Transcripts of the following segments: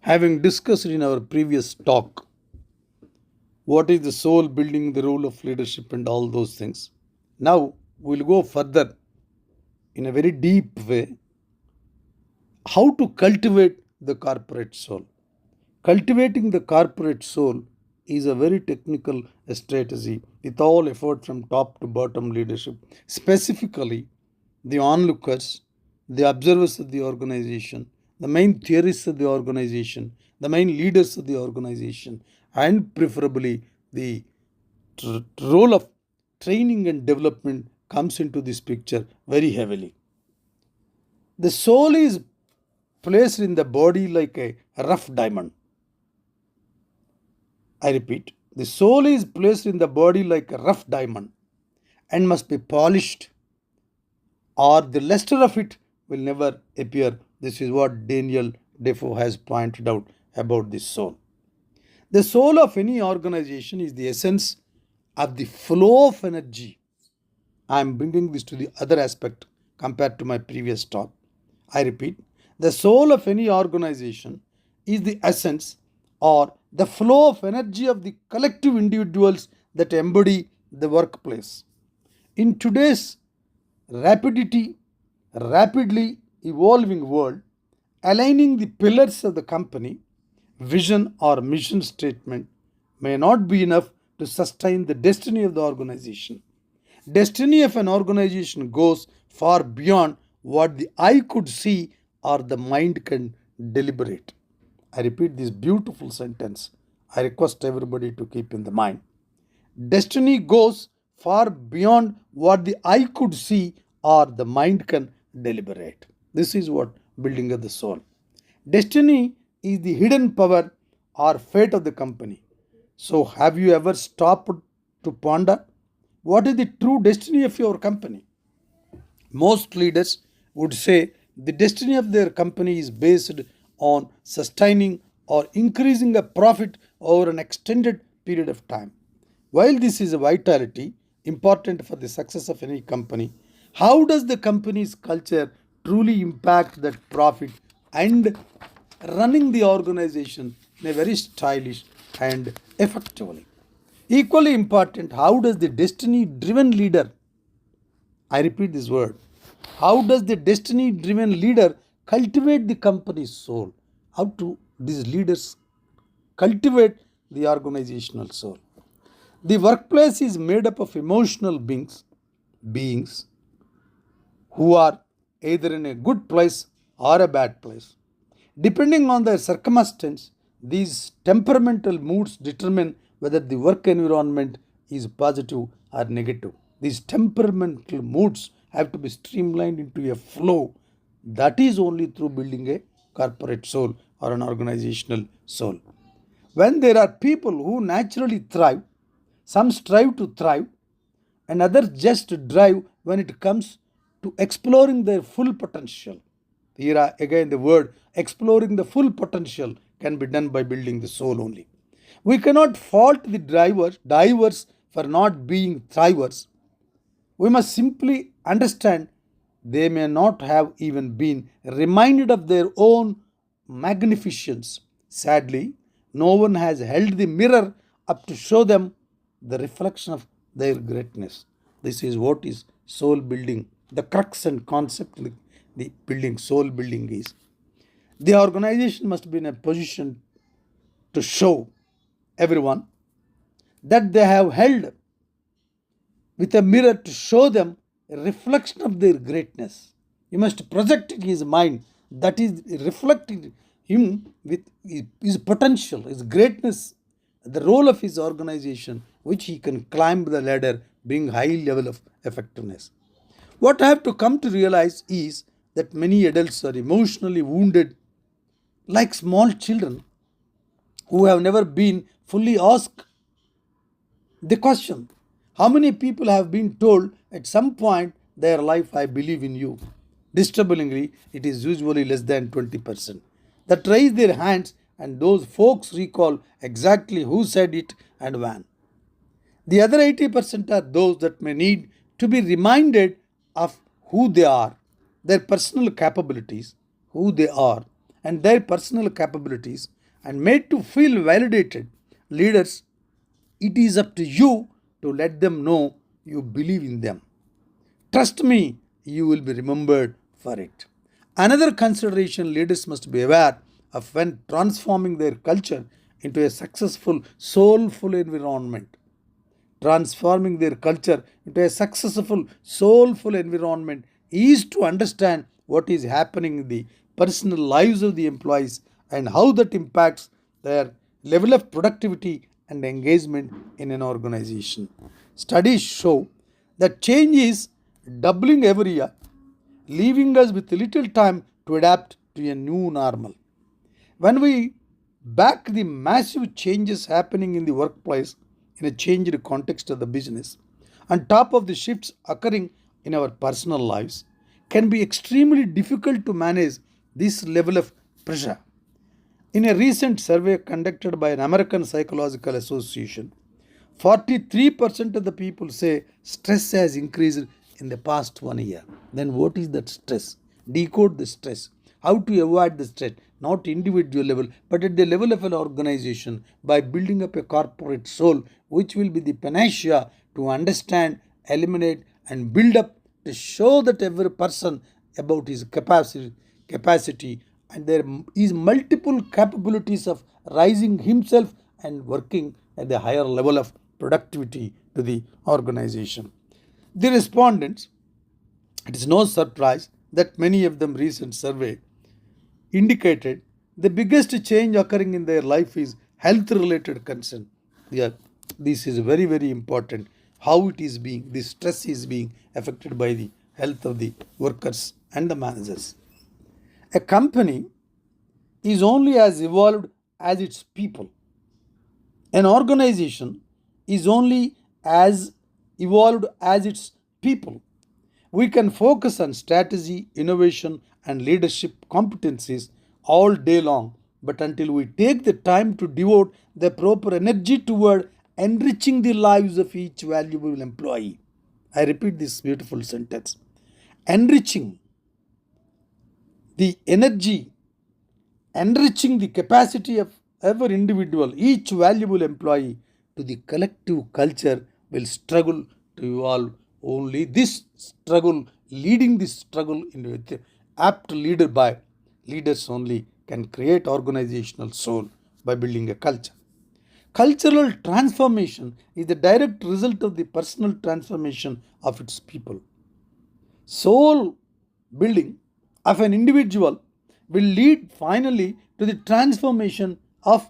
Having discussed in our previous talk what is the soul building, the role of leadership, and all those things, now we'll go further in a very deep way how to cultivate the corporate soul. Cultivating the corporate soul is a very technical strategy with all effort from top to bottom leadership, specifically the onlookers, the observers of the organization, the main theorists of the organization, the main leaders of the organization, and preferably the role of training and development comes into this picture very heavily. The soul is placed in the body like a rough diamond. I repeat, the soul is placed in the body like a rough diamond and must be polished, or the luster of it will never appear. This is what Daniel Defoe has pointed out about the soul. The soul of any organization is the essence of the flow of energy. I am bringing this to the other aspect compared to my previous talk. I repeat, the soul of any organization is the essence or the flow of energy of the collective individuals that embody the workplace. In today's rapidly evolving world, aligning the pillars of the company, vision or mission statement may not be enough to sustain the destiny of the organization. Destiny of an organization goes far beyond what the eye could see or the mind can deliberate. I repeat this beautiful sentence. I request everybody to keep in the mind. Destiny goes far beyond what the eye could see or the mind can deliberate. This is what building of the soul. Destiny is the hidden power or fate of the company. So, have you ever stopped to ponder what is the true destiny of your company? Most leaders would say the destiny of their company is based on sustaining or increasing a profit over an extended period of time. While this is a vitality important for the success of any company, how does the company's culture truly impact that profit and running the organization in a very stylish and effectively? Equally important, how does the destiny driven leader, I repeat this word, how does the destiny driven leader cultivate the company's soul? How do these leaders cultivate the organizational soul? The workplace is made up of emotional beings who are either in a good place or a bad place. Depending on their circumstance, these temperamental moods determine whether the work environment is positive or negative. These temperamental moods have to be streamlined into a flow. That is only through building a corporate soul or an organizational soul. When there are people who naturally thrive, some strive to thrive, and others just drive when it comes to exploring their full potential. Here again the word exploring the full potential can be done by building the soul only. We cannot fault the divers for not being thrivers. We must simply understand they may not have even been reminded of their own magnificence. Sadly, no one has held the mirror up to show them the reflection of their greatness. This is what is soul building. The crux and concept the building, soul building is. The organization must be in a position to show everyone that they have held with a mirror to show them a reflection of their greatness. You must project in his mind that is reflecting him with his potential, his greatness, the role of his organization, which he can climb the ladder, bring high level of effectiveness. What I have to come to realize is that many adults are emotionally wounded like small children who have never been fully asked the question. How many people have been told at some point their life, I believe in you? Disturbingly, it is usually less than 20% that raise their hands, and those folks recall exactly who said it and when. The other 80% are those that may need to be reminded of who they are, their personal capabilities, who they are, and their personal capabilities and made to feel validated leaders, it is up to you to let them know you believe in them. Trust me, you will be remembered for it. Another consideration leaders must be aware of when transforming their culture into a successful, soulful environment. Transforming their culture into a successful, soulful environment is to understand what is happening in the personal lives of the employees and how that impacts their level of productivity and engagement in an organization. Studies show that change is doubling every year, leaving us with little time to adapt to a new normal. When we back the massive changes happening in the workplace in a changed context of the business, on top of the shifts occurring in our personal lives, can be extremely difficult to manage this level of pressure. In a recent survey conducted by an American Psychological Association, 43% of the people say stress has increased in the past 1 year. Then what is that stress? Decode the stress. How to avoid the stress, not individual level, but at the level of an organization by building up a corporate soul, which will be the panacea to understand, eliminate, and build up to show that every person about his capacity and there is multiple capabilities of rising himself and working at the higher level of productivity to the organization. The respondents, it is no surprise that many of them recent survey indicated the biggest change occurring in their life is health related concern. Yeah, this is very, very important. How it is being, the stress is being affected by the health of the workers and the managers. A company is only as evolved as its people. An organization is only as evolved as its people. We can focus on strategy, innovation, and leadership competencies all day long, but until we take the time to devote the proper energy toward enriching the lives of each valuable employee. I repeat this beautiful sentence. Enriching the energy, enriching the capacity of every individual, each valuable employee to the collective culture will struggle to evolve. Only this struggle, leading this struggle into an apt leader by leaders only can create organizational soul by building a culture. Cultural transformation is the direct result of the personal transformation of its people. Soul building of an individual will lead finally to the transformation of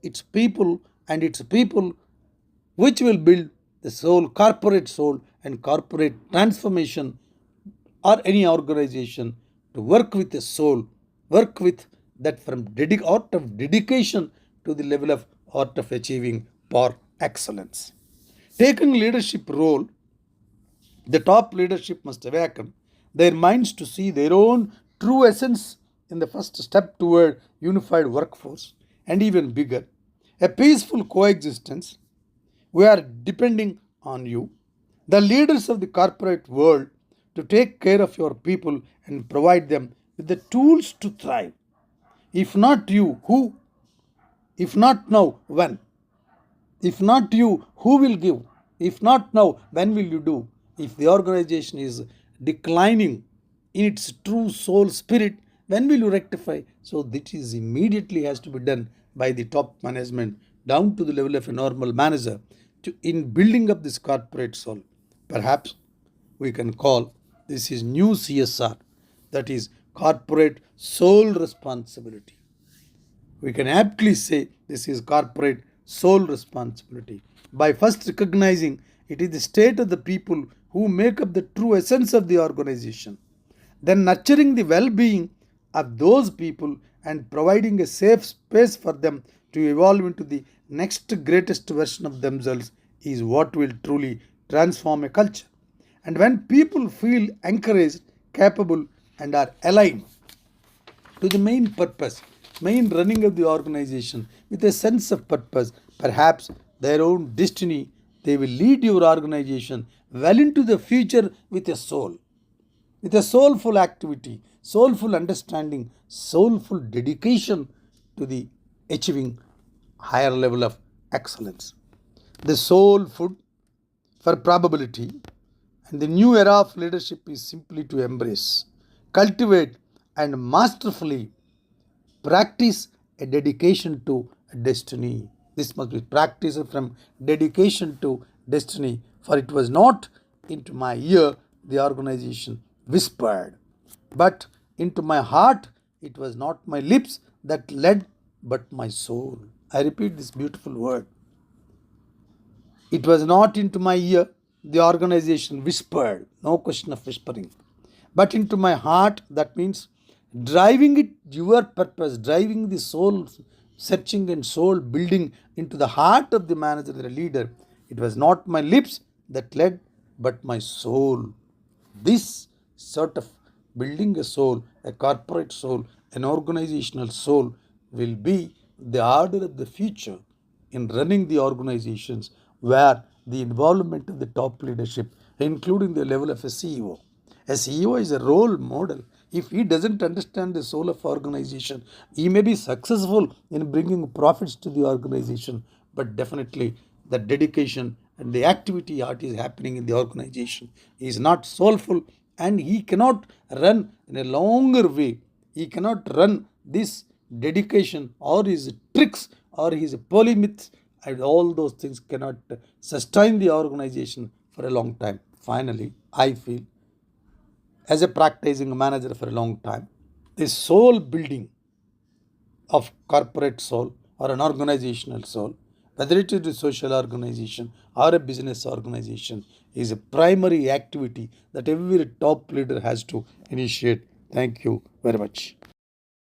its people and its people, which will build the soul and corporate transformation or any organization to work with a soul, work with that from art of dedication to the level of art of achieving for excellence. Taking leadership role, the top leadership must awaken their minds to see their own true essence in the first step toward unified workforce and even bigger, a peaceful coexistence. We are depending on you, the leaders of the corporate world, to take care of your people and provide them with the tools to thrive. If not you, who? If not now, when? If not you, who will give? If not now, when will you do? If the organization is declining in its true soul spirit, when will you rectify? So this is immediately has to be done by the top management down to the level of a normal manager in building up this corporate soul. Perhaps we can call this is new CSR, that is corporate soul responsibility. We can aptly say this is corporate soul responsibility by first recognizing it is the state of the people who make up the true essence of the organization, then nurturing the well-being of those people and providing a safe space for them to evolve into the next greatest version of themselves is what will truly transform a culture. And when people feel encouraged, capable, and are aligned to the main purpose, main running of the organization with a sense of purpose, perhaps their own destiny, they will lead your organization well into the future with a soul. with a soulful activity, soulful understanding, soulful dedication to the achieving higher level of excellence. The soul food for probability and the new era of leadership is simply to embrace, cultivate, and masterfully practice a dedication to destiny. This must be practiced from dedication to destiny, for it was not into my ear the organization whispered, but into my heart it was not my lips that led, but my soul. I repeat this beautiful word. It was not into my ear the organization whispered, no question of whispering, but into my heart. That means driving it, your purpose, driving the soul searching and soul building into the heart of the manager, the leader. It was not my lips that led, but my soul. This sort of building a soul, a corporate soul, an organizational soul will be the order of the future in running the organizations, where the involvement of the top leadership, including the level of a CEO. A CEO is a role model. If he doesn't understand the soul of organization, he may be successful in bringing profits to the organization, but definitely the dedication and the activity art is happening in the organization is not soulful, and he cannot run in a longer way. He cannot run this dedication or his tricks or his polymyths, and all those things cannot sustain the organization for a long time. Finally, I feel, as a practicing manager for a long time, the soul building of corporate soul or an organizational soul, whether it is a social organization or a business organization, is a primary activity that every top leader has to initiate. Thank you very much.